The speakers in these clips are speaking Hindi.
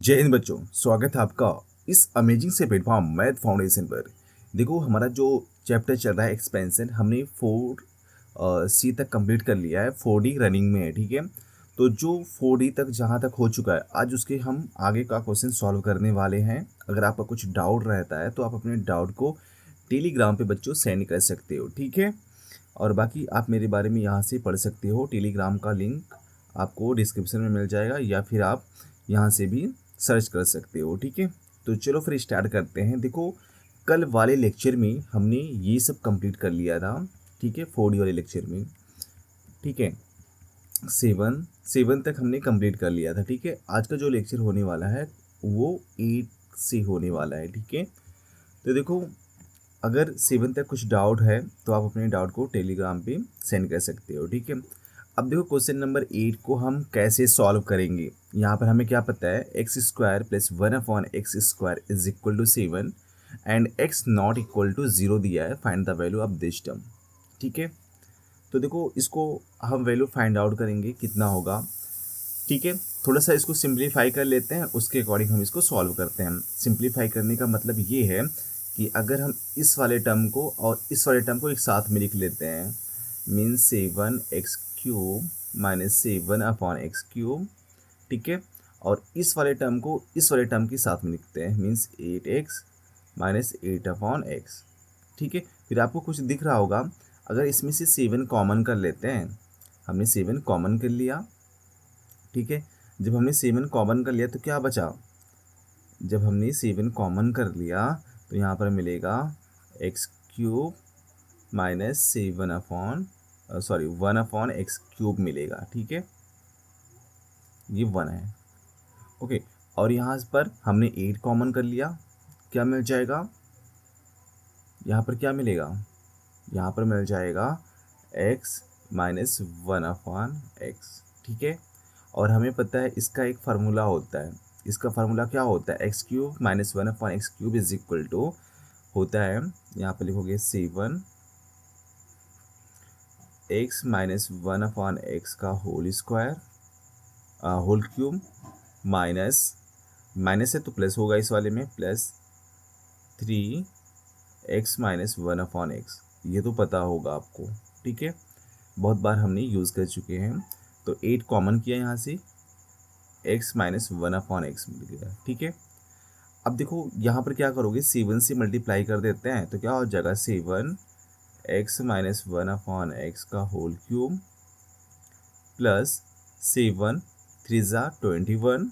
जय हिंद बच्चों, स्वागत है आपका इस अमेजिंग से प्लेटफॉर्म मैथ फाउंडेशन पर। देखो हमारा जो चैप्टर चल रहा है एक्सपेंशन, हमने 4 सी तक कंप्लीट कर लिया है। 4D रनिंग में है, ठीक है। तो जो 4D तक जहाँ तक हो चुका है, आज उसके हम आगे का क्वेश्चन सॉल्व करने वाले हैं। अगर आपका कुछ डाउट रहता है तो आप अपने डाउट को टेलीग्राम पे बच्चों सेंड कर सकते हो, ठीक है। और बाकी आप मेरे बारे में यहाँ से पढ़ सकते हो। टेलीग्राम का लिंक आपको डिस्क्रिप्शन में मिल जाएगा या फिर आप यहाँ से भी सर्च कर सकते हो, ठीक है। तो चलो फिर स्टार्ट करते हैं। देखो कल वाले लेक्चर में हमने ये सब कंप्लीट कर लिया था, ठीक है। 4D वाले लेक्चर में, ठीक है। सेवन सेवन तक हमने कंप्लीट कर लिया था, ठीक है। आज का जो लेक्चर होने वाला है वो 8 से होने वाला है, ठीक है। तो देखो अगर 7 तक कुछ डाउट है तो आप अपने डाउट को टेलीग्राम पे सेंड कर सकते हो, ठीक है। अब देखो क्वेश्चन नंबर 8 को हम कैसे सॉल्व करेंगे। यहाँ पर हमें क्या पता है, X square plus 1/x² is equal to 7 and X not equal to 0 दिया है। Find the value of this term, ठीक है। तो देखो इसको हम वैल्यू फाइंड आउट करेंगे कितना होगा, ठीक है। थोड़ा सा इसको सिंप्लीफाई कर लेते हैं, उसके अकॉर्डिंग हम इसको सॉल्व करते हैं। सिंप्लीफाई करने का मतलब ये है कि अगर हम इस वाले टर्म को और इस वाले टर्म को एक साथ में लिख लेते हैं, मीन्स 7x³ माइनस 7/x³, ठीक है। और इस वाले टर्म को इस वाले टर्म के साथ में लिखते हैं, मीन्स 8x माइनस 8/x, ठीक है। फिर आपको कुछ दिख रहा होगा, अगर इसमें से 7 कॉमन कर लेते हैं, हमने 7 कॉमन कर लिया, ठीक है। जब हमने 7 कॉमन कर लिया तो क्या बचा, जब हमने 7 कॉमन कर लिया तो यहाँ पर मिलेगा x³ माइनस 1/x³ मिलेगा, ठीक है। ये 1 है, ओके। और यहाँ पर हमने 8 कॉमन कर लिया, क्या मिल जाएगा, यहाँ पर क्या मिलेगा, यहाँ पर मिल जाएगा x माइनस 1/x, ठीक है। और हमें पता है इसका एक फार्मूला होता है, इसका फार्मूला क्या होता है, x³ minus 1/x³ is equal to होता है, यहाँ पर लिखोगे 7x माइनस 1/x का whole square whole cube minus minus है तो प्लस होगा इस वाले में, प्लस 3x माइनस 1/x। ये तो पता होगा आपको, ठीक है, बहुत बार हमने यूज़ कर चुके हैं। तो 8 कॉमन किया यहाँ से, x माइनस 1/x मिल गया, ठीक है। अब देखो यहाँ पर क्या करोगे, 7 से मल्टीप्लाई कर देते हैं तो क्या हो जाएगा, 7x माइनस 1/x का होल क्यूब प्लस 7 3 ज़ा 21,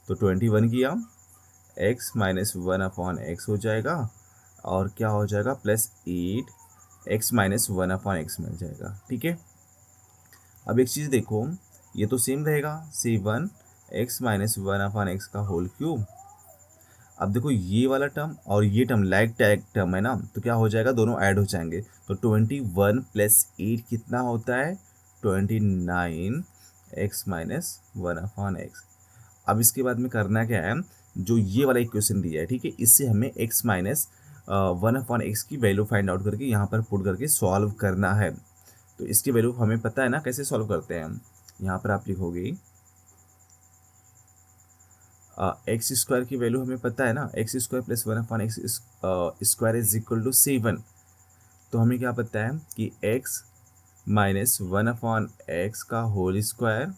तो 21 किया, x माइनस 1/x हो जाएगा और क्या हो जाएगा, प्लस 8x माइनस 1/x मिल जाएगा, ठीक है। अब एक चीज़ देखो, ये तो सेम रहेगा, 7x माइनस 1/x का होल क्यूब। अब देखो ये वाला टर्म और ये टर्म लाइक टैग टर्म है ना, तो क्या हो जाएगा, दोनों ऐड हो जाएंगे। तो 21 प्लस 8 कितना होता है, 29x माइनस 1/x। अब इसके बाद में करना क्या है, जो ये वाला इक्वेशन दिया है, ठीक है, इससे हमें x माइनस 1/x की वैल्यू फाइंड आउट करके यहाँ पर पुट करके सॉल्व करना है। तो इसकी वैल्यू हमें पता है ना कैसे सॉल्व करते हैं हम। यहाँ पर आप लिखोगे x² की वैल्यू हमें पता है ना, x² plus 1/x square is equal to 7। तो हमें क्या पता है कि x माइनस 1/x का whole square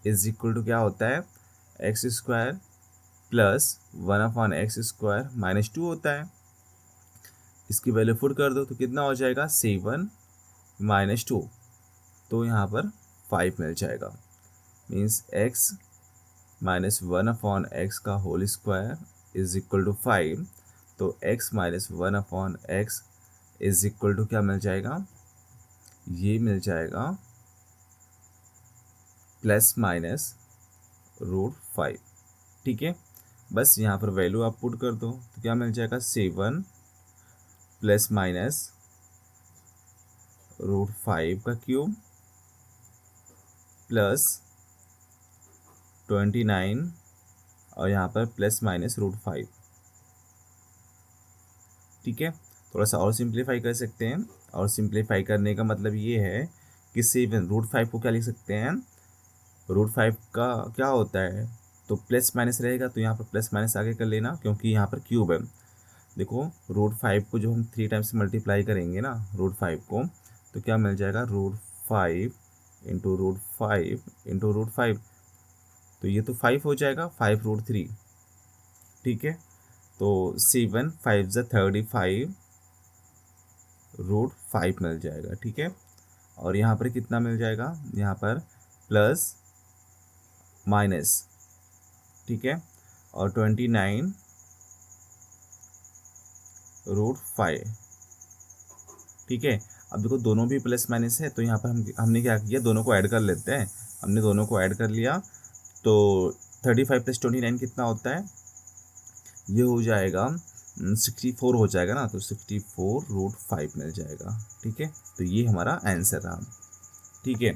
is equal to क्या होता है, x² प्लस 1/x² माइनस 2 होता है। इसकी वैल्यू पुट कर दो तो कितना हो जाएगा, 7 माइनस 2, तो यहाँ पर 5 मिल जाएगा। मीन्स x माइनस 1/x का whole square is equal to 5, तो x minus 1/x is equal to क्या मिल जाएगा, ये मिल जाएगा प्लस माइनस √5, ठीक है। बस यहाँ पर वैल्यू आप पुट कर दो तो क्या मिल जाएगा, 7 प्लस माइनस √5 का क्यूब प्लस 29 और यहाँ पर प्लस माइनस √5, ठीक है। थोड़ा सा और सिंप्लीफाई कर सकते हैं, और सिंप्लीफाई करने का मतलब ये है कि 7 √5 को क्या लिख सकते हैं, √5 का क्या होता है तो प्लस माइनस रहेगा, तो यहाँ पर प्लस माइनस आगे कर लेना क्योंकि यहाँ पर क्यूब है। देखो √5 को जब हम 3 टाइम्स मल्टीप्लाई करेंगे ना √5 को, तो क्या मिल जाएगा √5 इंटू √5, तो ये तो 5 हो जाएगा, 5√3। ठीक है, तो 7 5 ज़ा 35 √5 मिल जाएगा। ठीक है, और यहाँ पर कितना मिल जाएगा, यहाँ पर प्लस माइनस, ठीक है, और 29 √5। ठीक है, अब देखो दोनों भी प्लस माइनस है, तो यहाँ पर हमने क्या किया, दोनों को ऐड कर लेते हैं। हमने दोनों को ऐड कर लिया, तो 35 + 29 कितना होता है, ये हो जाएगा 64 हो जाएगा ना, तो 64√5 मिल जाएगा। ठीक है, तो ये हमारा आंसर रहा। ठीक है,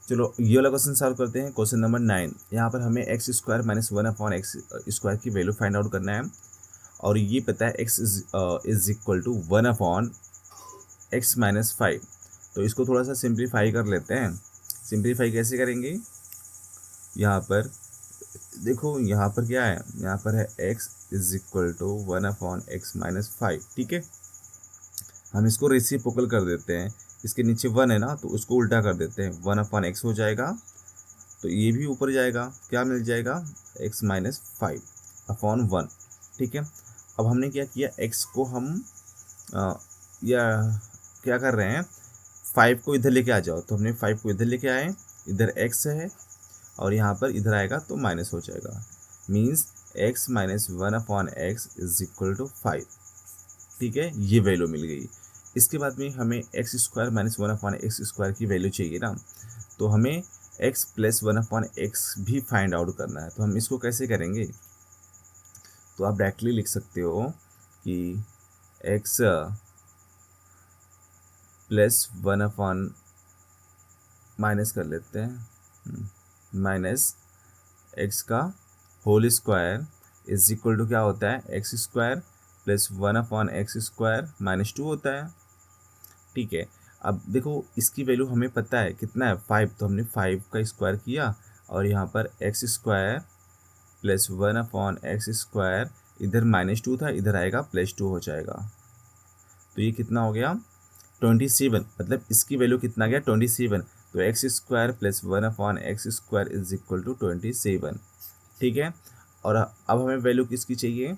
चलो ये वाला क्वेश्चन सॉल्व करते हैं। क्वेश्चन नंबर 9, यहाँ पर हमें x² - 1/x² की वैल्यू फाइंड आउट करना है, और ये पता है x is equal to 1/x - 5। तो इसको थोड़ा सा सिंप्लीफाई कर लेते हैं। सिंप्लीफाई कैसे करेंगे, यहाँ पर देखो, यहाँ पर क्या है, यहाँ पर है x is equal to 1/x - 5। ठीक है, हम इसको रेसिप्रोकल कर देते हैं, इसके नीचे 1 है ना, तो उसको उल्टा कर देते हैं, 1/x हो जाएगा, तो ये भी ऊपर जाएगा, क्या मिल जाएगा, x - 5/1। ठीक है, अब हमने क्या किया, x को हम या क्या कर रहे हैं, 5 को इधर लेके आ जाओ, तो हमने 5 को इधर लेके आए, इधर x है और यहाँ पर इधर आएगा तो माइनस हो जाएगा, means x - 1/x is equal to 5। ठीक है, ये वैल्यू मिल गई। इसके बाद में हमें x² - 1/x² की वैल्यू चाहिए ना, तो हमें x + 1/x भी फाइंड आउट करना है। तो हम इसको कैसे करेंगे, तो आप डायरेक्टली लिख सकते हो कि x + 1/, माइनस कर लेते हैं, माइनस x का whole square is equal to क्या होता है, x² + 1/x² -2 होता है। ठीक है, अब देखो इसकी वैल्यू हमें पता है कितना है, 5, तो हमने 5 का स्क्वायर किया, और यहाँ पर x² + 1/x², इधर -2 था, इधर आएगा +2 हो जाएगा, तो ये कितना हो गया 27, मतलब इसकी वैल्यू कितना गया 27, तो x² + 1/x² is equal to 27। ठीक है, और अब हमें वैल्यू किसकी चाहिए,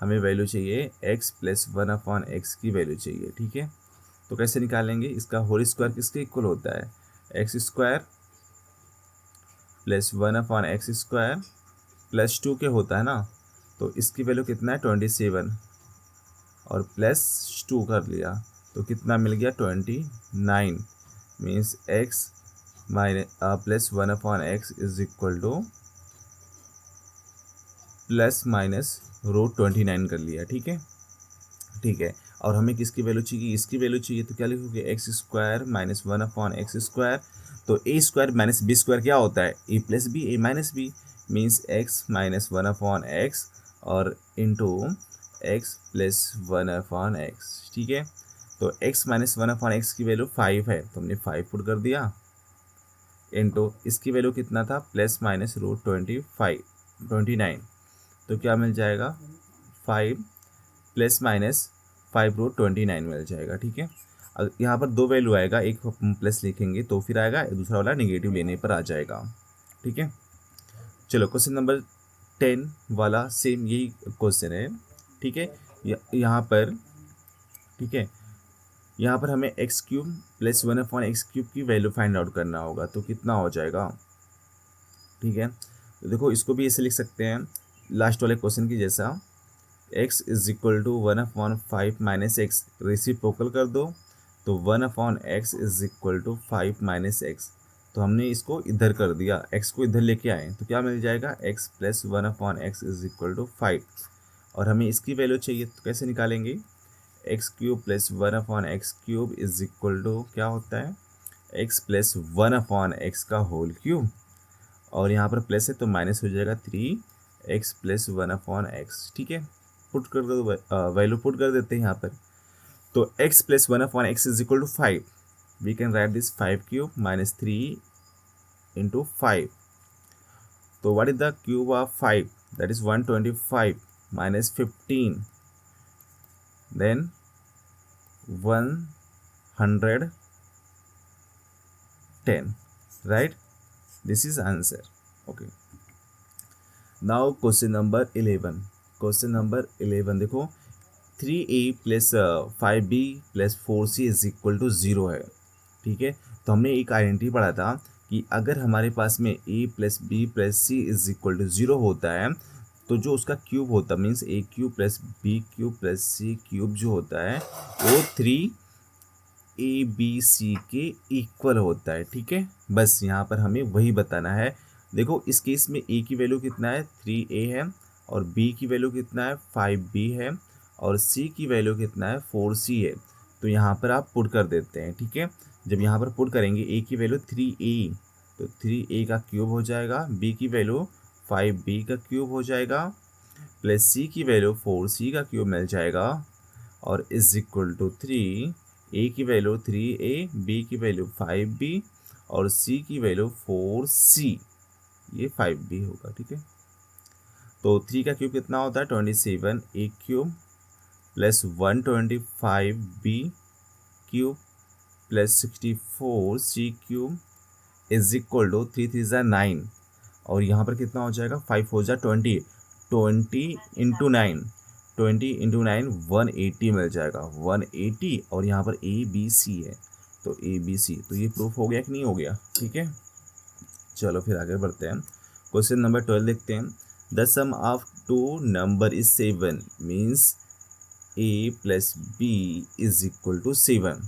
हमें वैल्यू चाहिए x + 1/x की वैल्यू चाहिए। ठीक है, तो कैसे निकालेंगे, इसका होल स्क्वायर किसके इक्वल होता है, x² + 1/x² +2 के होता है ना, तो इसकी वैल्यू कितना है 27, और +2 कर लिया, तो कितना मिल गया 29, means x + 1/x is equal to ±√29 कर लिया। ठीक है, ठीक है, और हमें किसकी वैल्यू चाहिए, इसकी वैल्यू चाहिए, तो क्या लिखोगे, x² - 1/x², तो a² - b² क्या होता है, a + b, a - b, means x - 1/x और इंटू x + 1/x। ठीक है, तो x - 1/x की वैल्यू 5 है, तो हमने 5 पुट कर दिया, इंटू इसकी वैल्यू कितना था, ±√29, तो क्या मिल जाएगा 5 ± 5√29 मिल जाएगा। ठीक है, यहाँ पर दो वैल्यू आएगा, एक हम प्लस लिखेंगे तो फिर आएगा, दूसरा वाला नेगेटिव लेने पर आ जाएगा। ठीक है, चलो क्वेश्चन नंबर 10 वाला सेम यही क्वेश्चन है। ठीक है, यहाँ पर, ठीक है, यहाँ पर हमें x³ + 1/x³ की वैल्यू फाइंड आउट करना होगा, तो कितना हो जाएगा। ठीक है, तो देखो इसको भी ऐसे लिख सकते हैं लास्ट वाले क्वेश्चन की जैसा, x is equal to 1/5 - x, reciprocal कर दो, तो 1/x is equal to 5 - x, तो हमने इसको इधर कर दिया, x को इधर लेके आए, तो क्या मिल जाएगा, x + 1/x is equal to 5, और हमें इसकी वैल्यू चाहिए, तो कैसे निकालेंगे, x³ + 1/x³ is equal to क्या होता है, x + 1/x का होल क्यूब, और यहाँ पर प्लस है तो माइनस हो जाएगा 3x + 1/x। ठीक है, पुट कर दो, वैल्यू पुट कर देते हैं यहाँ पर, तो x + 1/x is equal to 5, we can write this 5³ - 3 × 5, तो what is the cube of 5? That is 125 minus 15 then 110, right? This is answer. Okay. Now question number 11. Question number 11 देखो 3a plus 5b plus 4c is equal to 0 है, ठीक है। तो हमने एक आइडेंटिटी पढ़ा था कि अगर हमारे पास में a plus B plus C is equal to 0 होता है तो जो उसका क्यूब होता है means a cube plus B cube plus C cube जो होता है वो 3 ए बी सी के इक्वल होता है, ठीक है। बस यहाँ पर हमें वही बताना है। देखो इस केस में ए की वैल्यू कितना है 3a है, और बी की वैल्यू कितना है 5b है, और सी की वैल्यू कितना है 4c है। तो यहाँ पर आप पुट कर देते हैं, ठीक है। जब यहाँ पर पुट करेंगे ए की वैल्यू 3a तो 3a का क्यूब हो जाएगा, बी की वैल्यू 5b का क्यूब हो जाएगा, प्लस सी की वैल्यू 4c का क्यूब मिल जाएगा, और इज इक्वल टू 3 ए की वैल्यू 3a, बी की वैल्यू 5b और सी की वैल्यू 4c, ये 5b होगा, ठीक है। तो 3 का क्यूब कितना होता है 27 A cube plus 125b cube plus 64 C cube is equal to 3 3 ज़ा 9, और यहाँ पर कितना हो जाएगा 5 हो जा 20, 20 इंटू 9, 20 इंटू 9 180 मिल जाएगा 180, और यहाँ पर ए बी सी है तो ए बी सी, तो ये प्रूफ हो गया कि नहीं हो गया, ठीक है। चलो फिर आगे बढ़ते हैं। क्वेश्चन नंबर 12 देखते हैं। The sum of two number is 7 means a plus b is equal to 7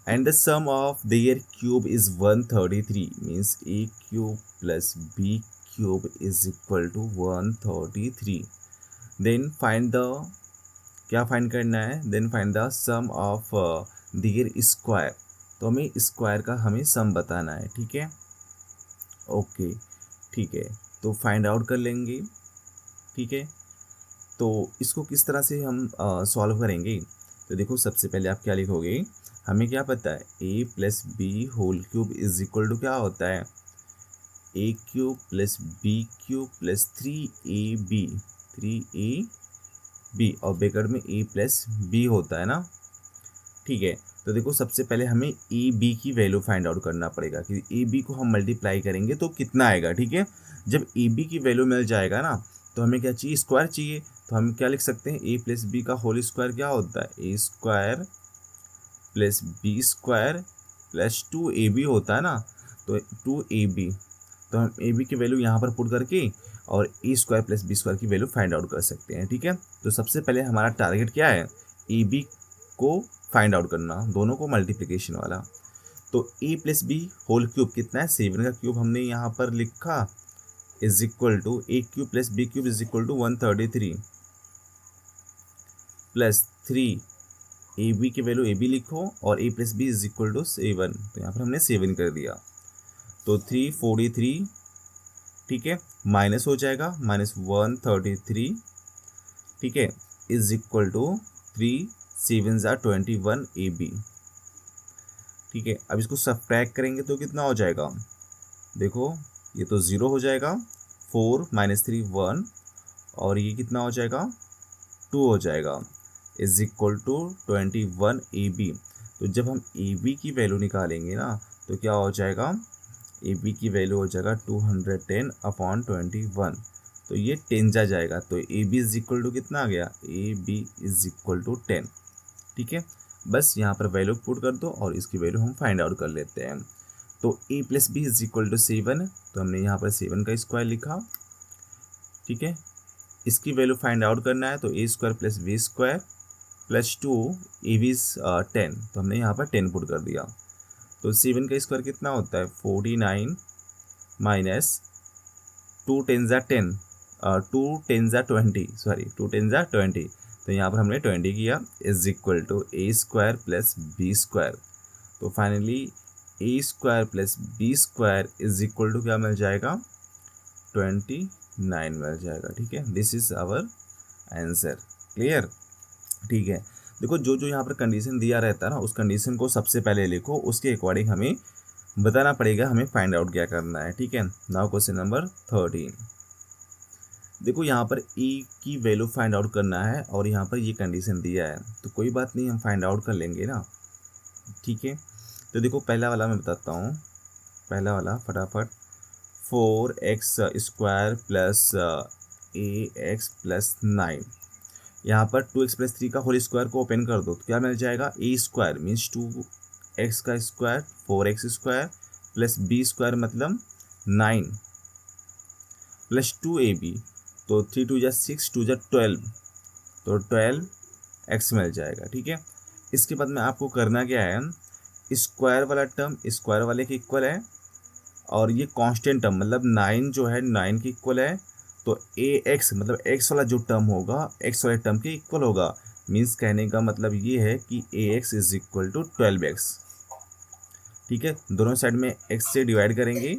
and the sum of their cube is 133 means a cube plus b cube is equal to 133. Then find the क्या फाइंड करना है, then find the sum of their square. तो हमें स्क्वायर का हमें सम बताना है, ठीक है। ओके ठीक है, तो फाइंड आउट कर लेंगे, ठीक है। तो इसको किस तरह से हम सॉल्व करेंगे, तो देखो सबसे पहले आप क्या लिखोगे, हमें क्या पता है a plus B whole cube is equal to क्या होता है a cube plus B cube plus 3ab और ब्रैकेट में a प्लस बी होता है ना, ठीक है। तो देखो सबसे पहले हमें ए बी की वैल्यू फाइंड आउट करना पड़ेगा कि ए बी को हम मल्टीप्लाई करेंगे तो कितना आएगा, ठीक है। जब ए बी की वैल्यू मिल जाएगा ना तो हमें क्या चाहिए स्क्वायर चाहिए, तो हम क्या लिख सकते हैं ए प्लस बी का होल स्क्वायर क्या होता है A square plus B square plus 2ab होता है ना, तो 2ab, तो हम ए बी की वैल्यू यहाँ पर पुट करके और ए स्क्वायर प्लस बी स्क्वायर की वैल्यू फाइंड आउट कर सकते हैं, ठीक है। तो सबसे पहले हमारा टारगेट क्या है ए बी को फाइंड आउट करना, दोनों को मल्टीप्लिकेशन वाला। तो a plus B whole cube कितना है 7 का क्यूब हमने यहाँ पर लिखा is equal to A cube plus B cube is equal to 133 plus 3 A B की वैल्यू ए बी लिखो और a plus B is equal to 7, तो यहाँ पर हमने 7 कर दिया, तो 343, ठीक है, माइनस हो जाएगा माइनस 133, ठीक है, इज इक्वल टू 3 7 ज़ा 21 AB, ठीक है। अब इसको सब्ट्रैक्ट करेंगे तो कितना हो जाएगा, देखो ये तो 0 हो जाएगा, 4 माइनस 3 1, और ये कितना हो जाएगा 2 हो जाएगा, इज इक्वल टू 21 AB। तो जब हम AB की वैल्यू निकालेंगे ना तो क्या हो जाएगा, AB की वैल्यू हो जाएगा 210 अपॉन 21, तो ये 10 जा जाएगा, तो AB इज इक्वल टू कितना आ गया AB इज इक्वल टू 10, ठीक है। बस यहाँ पर वैल्यू पुट कर दो और इसकी वैल्यू हम फाइंड आउट कर लेते हैं। तो a plus B is equal to 7, तो हमने यहाँ पर 7 का स्क्वायर लिखा, ठीक है। इसकी वैल्यू फाइंड आउट करना है तो a square plus B square plus 2 A B 10, तो हमने यहाँ पर 10 पुट कर दिया। तो 7 का स्क्वायर कितना होता है 49 माइनस 2 10 ज़ा 10, 2 10 ज़ा 20, सॉरी 2 10 ज़ा 20, तो यहाँ पर हमने 20 किया is equal to A square plus B square. तो finally A square plus B square is equal to क्या मिल जाएगा 29 मिल जाएगा, ठीक है। This is our answer, clear, ठीक है। देखो जो जो यहाँ पर कंडीशन दिया रहता है ना उस कंडीशन को सबसे पहले लिखो, उसके अकॉर्डिंग हमें बताना पड़ेगा हमें फाइंड आउट क्या करना है, ठीक है। Now question number 13। देखो यहाँ पर e की वैल्यू फाइंड आउट करना है और यहाँ पर ये कंडीशन दिया है, तो कोई बात नहीं, हम फाइंड आउट कर लेंगे ना, ठीक है। तो देखो पहला वाला मैं बताता हूँ, पहला वाला फटाफट, 4x² प्लस ax+9। यहाँ पर 2x+3 का होल स्क्वायर को ओपन कर दो तो क्या मिल जाएगा, a² मीन्स 2x का स्क्वायर 4x² प्लस b² मतलब 9 प्लस 2ab, तो 3×2 = 6, 2 = 12, तो 12x मिल जाएगा, ठीक है। इसके बाद में आपको करना क्या है, स्क्वायर वाला टर्म स्क्वायर वाले के इक्वल है और ये कांस्टेंट टर्म मतलब 9 जो है 9 के इक्वल है, तो ax मतलब x वाला जो टर्म होगा x वाले टर्म के इक्वल होगा। मीन्स कहने का मतलब ये है कि ax = 12x, ठीक है। दोनों साइड में x से डिवाइड करेंगे,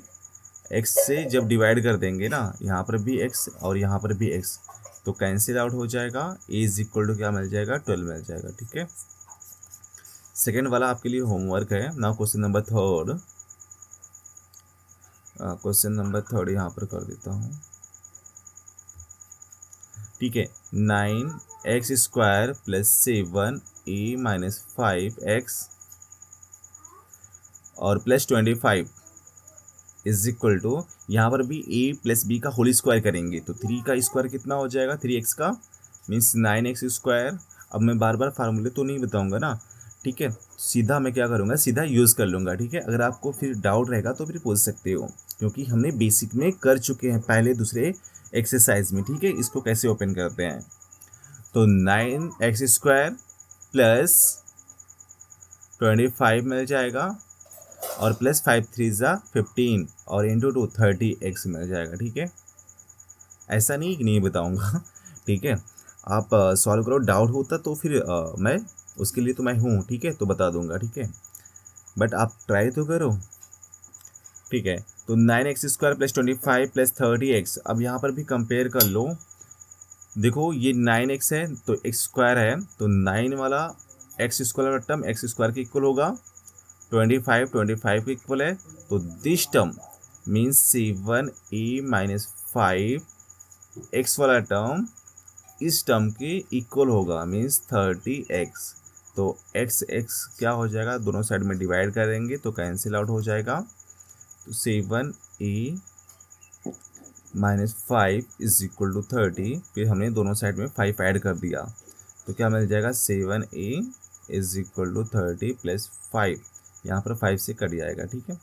x से जब डिवाइड कर देंगे ना, यहाँ पर भी x और यहाँ पर भी x, तो कैंसिल आउट हो जाएगा, a = क्या मिल जाएगा, 12 मिल जाएगा, ठीक है। सेकेंड वाला आपके लिए होमवर्क है। Now question number 3, question number 3 यहाँ पर कर देता हूँ, ठीक है। 9x² प्लस 7a-5x और प्लस 25 = यहाँ पर भी a प्लस b का होल स्क्वायर करेंगे तो 3 का स्क्वायर कितना हो जाएगा, 3x का मीन्स 9x²। अब मैं बार बार फार्मूले तो नहीं बताऊंगा ना, ठीक है, सीधा मैं क्या करूँगा, सीधा यूज़ कर लूँगा, ठीक है। अगर आपको फिर डाउट रहेगा तो फिर पूछ सकते हो, क्योंकि हमने बेसिक में कर चुके हैं पहले दूसरे एक्सरसाइज में, ठीक है। इसको कैसे ओपन करते हैं, तो 9x² प्लस 25 मिल जाएगा और प्लस 5×3 = 15 और इंटू 2 30x मिल जाएगा, ठीक है। ऐसा नहीं कि नहीं बताऊंगा ठीक है, आप सॉल्व करो, डाउट होता तो फिर मैं उसके लिए तो मैं हूँ, ठीक है, तो बता दूंगा, ठीक है, बट आप ट्राई तो करो, ठीक है। तो 9x² प्लस 25 प्लस 30x, अब यहाँ पर भी कंपेयर कर लो, देखो ये 9x है तो x² है, तो 9 वाला x² वाला टर्म x² के इक्वल होगा, 25 के इक्वल है, तो this term means 7a-5 x वाला टर्म इस टर्म के इक्वल होगा, मीन्स 30x। तो x क्या हो जाएगा, दोनों साइड में डिवाइड करेंगे तो कैंसिल आउट हो जाएगा, तो 7a-5 = 30, फिर हमने दोनों साइड में 5 ऐड कर दिया तो क्या मिल जाएगा, 7a = 30 प्लस 5, यहाँ पर 5 से कट जाएगा, ठीक है।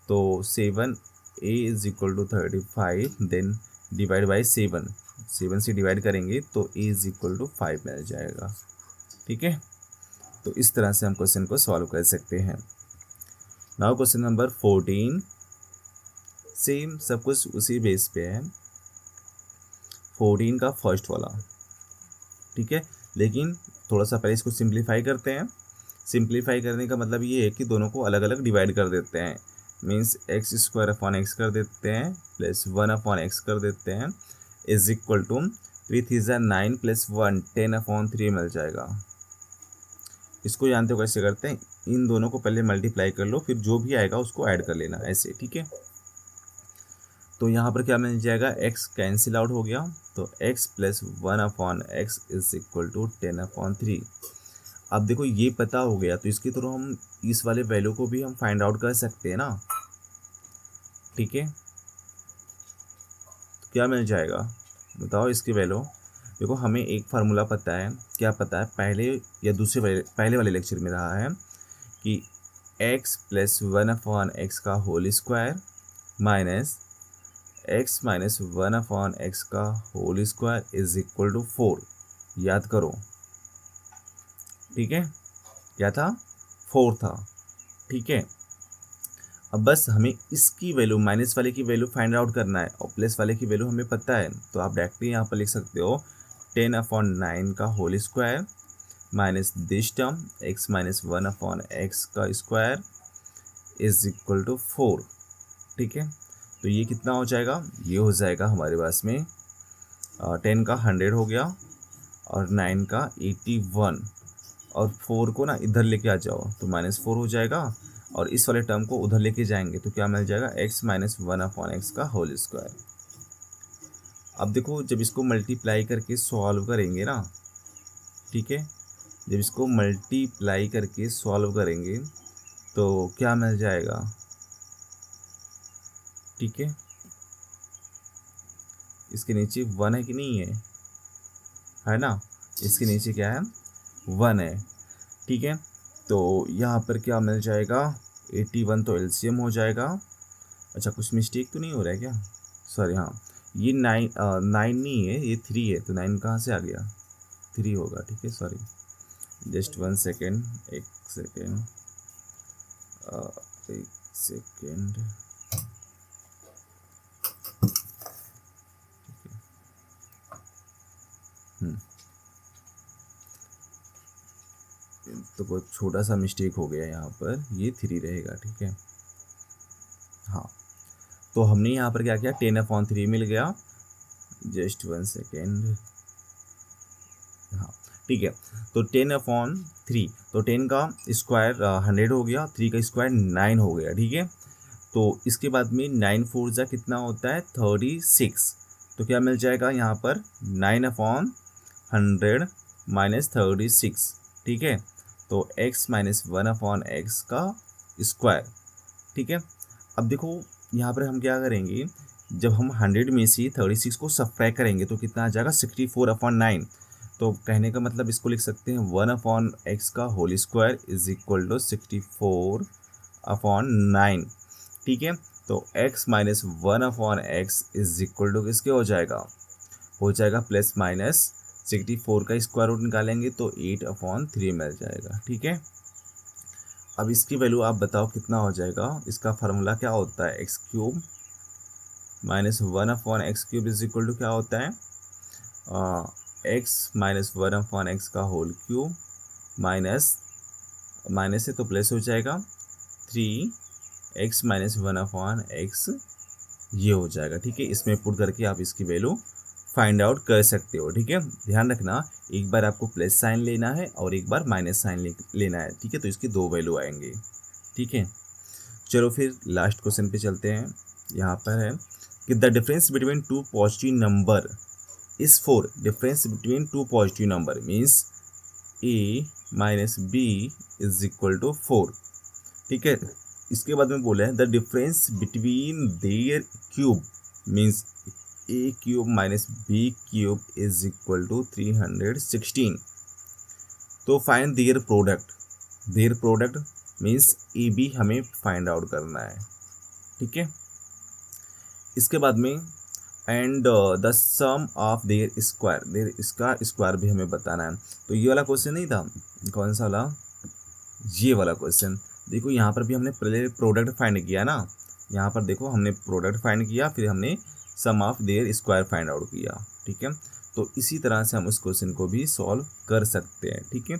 तो 7a = 35 देन डिवाइड बाई 7 से डिवाइड करेंगे तो a = 5 मिल जाएगा, ठीक है। तो इस तरह से हम क्वेश्चन को सॉल्व कर सकते हैं। नाउ क्वेश्चन नंबर 14, सेम सब कुछ उसी बेस पे है, 14 का फर्स्ट वाला, ठीक है, लेकिन थोड़ा सा पहले इसको सिंप्लीफाई करते हैं। सिंप्लीफाई करने का मतलब ये है कि दोनों को अलग अलग डिवाइड कर देते हैं, मीन्स x² कर देते हैं प्लस 1/x कर देते हैं, = 3 × 9 प्लस 1 10/3 मिल जाएगा। इसको जानते हो कैसे करते हैं, इन दोनों को पहले मल्टीप्लाई कर लो, फिर जो भी आएगा उसको ऐड कर लेना, ऐसे, ठीक है। तो यहाँ पर क्या मिल जाएगा, x कैंसिल आउट हो गया, तो x प्लस 1/x = 10/3। अब देखो ये पता हो गया तो इसके थ्रू हम इस वाले वैल्यू को भी हम फाइंड आउट कर सकते हैं ना, ठीक है। तो क्या मिल जाएगा बताओ इसकी वैल्यू, देखो हमें एक फार्मूला पता है, क्या पता है, पहले या पहले वाले लेक्चर में रहा है कि x प्लस 1/x का whole square minus x minus 1/x का होल स्क्वायर = 4, याद करो, ठीक है, क्या था, 4 था, ठीक है। अब बस हमें इसकी वैल्यू, माइनस वाले की वैल्यू फाइंड आउट करना है और प्लस वाले की वैल्यू हमें पता है, तो आप डायरेक्टली यहाँ पर लिख सकते हो 10/9 का whole square minus this term x minus 1/x का स्क्वायर = 4, ठीक है। तो ये कितना हो जाएगा, ये हो जाएगा हमारे पास में 10 का 100 हो गया और 9 का 81, और 4 को ना इधर लेके आ जाओ तो -4 हो जाएगा और इस वाले टर्म को उधर लेके जाएंगे तो क्या मिल जाएगा, x minus one upon x का होल स्क्वायर। अब देखो जब इसको मल्टीप्लाई करके सॉल्व करेंगे ना, ठीक है, जब इसको मल्टीप्लाई करके सॉल्व करेंगे तो क्या मिल जाएगा, ठीक है, इसके नीचे वन है कि नहीं है ना, इसके नीचे क्या है, वन है, ठीक है। तो यहाँ पर क्या मिल जाएगा, 81 तो एलसीएम हो जाएगा। अच्छा कुछ मिस्टेक तो नहीं हो रहा है क्या, सॉरी, हाँ ये 9 नहीं है, ये 3 है, तो 9 कहाँ से आ गया, 3 होगा, ठीक है, सॉरी, जस्ट 1 सेकेंड, एक सेकेंड, एक सेकेंड, तो बहुत छोटा सा मिस्टेक हो गया यहाँ पर, ये 3 रहेगा, ठीक है। हाँ तो हमने यहाँ पर क्या किया, 10/3 मिल गया, जस्ट 1 सेकेंड, हाँ ठीक है। तो 10/3, तो 10 का स्क्वायर 100 हो गया, 3 का स्क्वायर 9 हो गया, ठीक है। तो इसके बाद में 9 4 जा कितना होता है, 36, तो क्या मिल जाएगा यहाँ पर 9/100 माइनस 36, ठीक है। तो x माइनस 1/x का स्क्वायर, ठीक है। अब देखो यहाँ पर हम क्या करेंगे, जब हम 100 में से 36 को सब्ट्रैक्ट करेंगे तो कितना आ जाएगा, 64/9। तो कहने का मतलब इसको लिख सकते हैं 1/x का whole square is equal to 64/9, ठीक है। तो x minus 1/x is equal to किसके हो जाएगा प्लस माइनस 64 का स्क्वायर रूट निकालेंगे तो 8/3 मिल जाएगा, ठीक है। अब इसकी वैल्यू आप बताओ कितना हो जाएगा, इसका फार्मूला क्या होता है, X cube minus 1/x³ is equal to क्या होता है, x माइनस 1/x का होल क्यूब माइनस से तो प्लस हो जाएगा 3x माइनस 1/x, ये हो जाएगा, ठीक है। इसमें पुट करके आप इसकी वैल्यू फाइंड आउट कर सकते हो, ठीक है। ध्यान रखना एक बार आपको प्लस साइन लेना है और एक बार माइनस साइन लेना है, ठीक है। तो इसकी 2 वैल्यू आएंगे, ठीक है। चलो फिर लास्ट क्वेश्चन पे चलते हैं। यहाँ पर है कि the difference between two positive number is 4, difference between two positive number means a minus B is equal to 4, ठीक है। इसके बाद में बोला है the difference between their cube means a³ minus b³ is equal to 316। तो find their product means A B हमें फाइंड आउट करना है, ठीक है। इसके बाद में and the sum of their square, इसका स्क्वायर भी हमें बताना है। तो ये वाला क्वेश्चन नहीं था, कौन सा वाला, ये वाला क्वेश्चन। देखो यहाँ पर भी हमने पहले प्रोडक्ट फाइंड किया ना, यहाँ पर देखो हमने प्रोडक्ट फाइंड किया, फिर हमने sum of their square find out किया, ठीक है। तो इसी तरह से हम उस क्वेश्चन को भी सॉल्व कर सकते हैं, ठीक है।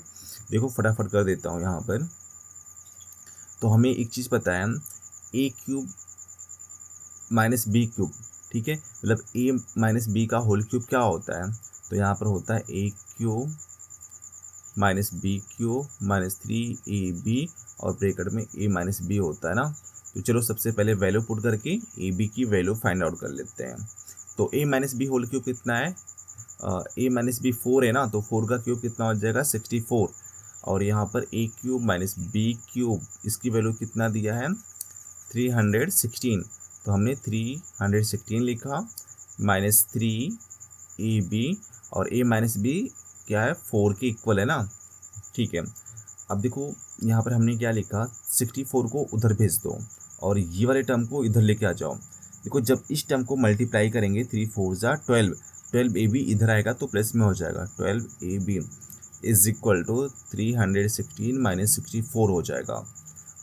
देखो फटाफट कर देता हूँ यहाँ पर। तो हमें एक चीज़ पता है, a³ माइनस b³, ठीक है, मतलब a माइनस बी का होल क्यूब क्या होता है, तो यहाँ पर होता है a³ minus b³ minus 3ab और ब्रैकेट में a माइनस बी होता है ना। तो चलो सबसे पहले वैल्यू पुट करके ए बी की वैल्यू फाइंड आउट कर लेते हैं। तो a minus B whole cube कितना है, a माइनस बी 4 है ना, तो 4 का क्यूब कितना हो जाएगा 64, और यहाँ पर a³ माइनस b³, इसकी वैल्यू कितना दिया है 316, तो हमने 316 लिखा माइनस 3ab, और a माइनस बी क्या है 4 के इक्वल है ना, ठीक है। अब देखो यहाँ पर हमने क्या लिखा, 64 को उधर भेज दो और ये वाले टर्म को इधर लेके आ जाओ। देखो जब इस टर्म को मल्टीप्लाई करेंगे 3 4 जा 12, 12ab इधर आएगा तो प्लस में हो जाएगा, 12ab is equal to 316 minus 64 हो जाएगा।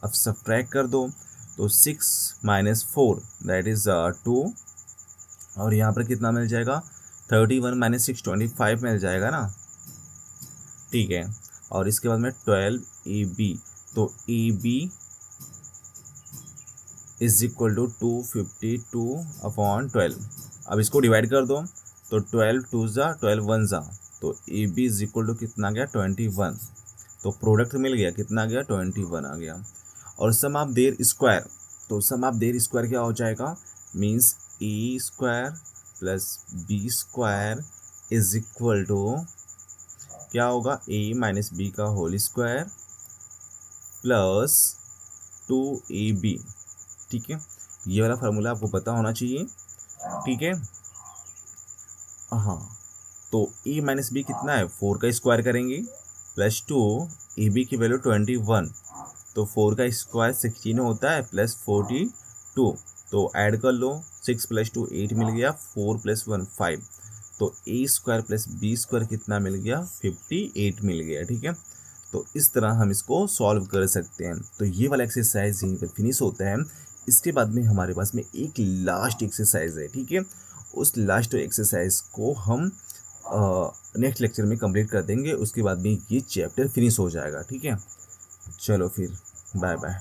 अब सब्ट्रैक्ट कर दो तो 6 माइनस 4 दैट इज़ 2, और यहाँ पर कितना मिल जाएगा 31 माइनस 6 25 मिल जाएगा ना, ठीक है। और इसके बाद में 12ab, तो ab इज इक्वल टू 252/12। अब इसको डिवाइड कर दो तो 12 2 जा 12 1 जा, तो ab इज इक्वल टू कितना गया 21, तो प्रोडक्ट मिल गया कितना गया 21 आ गया। और सम ऑफ देयर स्क्वायर, तो सम ऑफ देयर स्क्वायर क्या हो जाएगा, means A square plus B square is equal to क्या होगा, ए माइनस बी का होल स्क्वायर प्लस 2ab। ठीक है, ये वाला फार्मूला आपको पता होना चाहिए। ठीक है, हाँ, तो ए माइनस बी कितना है, 4 का स्क्वायर करेंगे प्लस 2, ए बी की वैल्यू 21, तो 4 का स्क्वायर 16 होता है प्लस 42, तो ऐड कर लो, 6 प्लस 2 8 मिल गया, 4 प्लस 1 5, तो ए स्क्वायर प्लस बी स्क्वायर कितना मिल गया, 58 मिल गया। ठीक है, तो इस तरह हम इसको सॉल्व कर सकते हैं। तो ये वाला एक्सरसाइज यहीं पर फिनिश होता है। इसके बाद में हमारे पास में एक लास्ट एक्सरसाइज है। ठीक है, उस लास्ट एक्सरसाइज को हम नेक्स्ट लेक्चर में कंप्लीट कर देंगे, उसके बाद में ये चैप्टर फिनिश हो जाएगा। ठीक है, चलो फिर बाय बाय।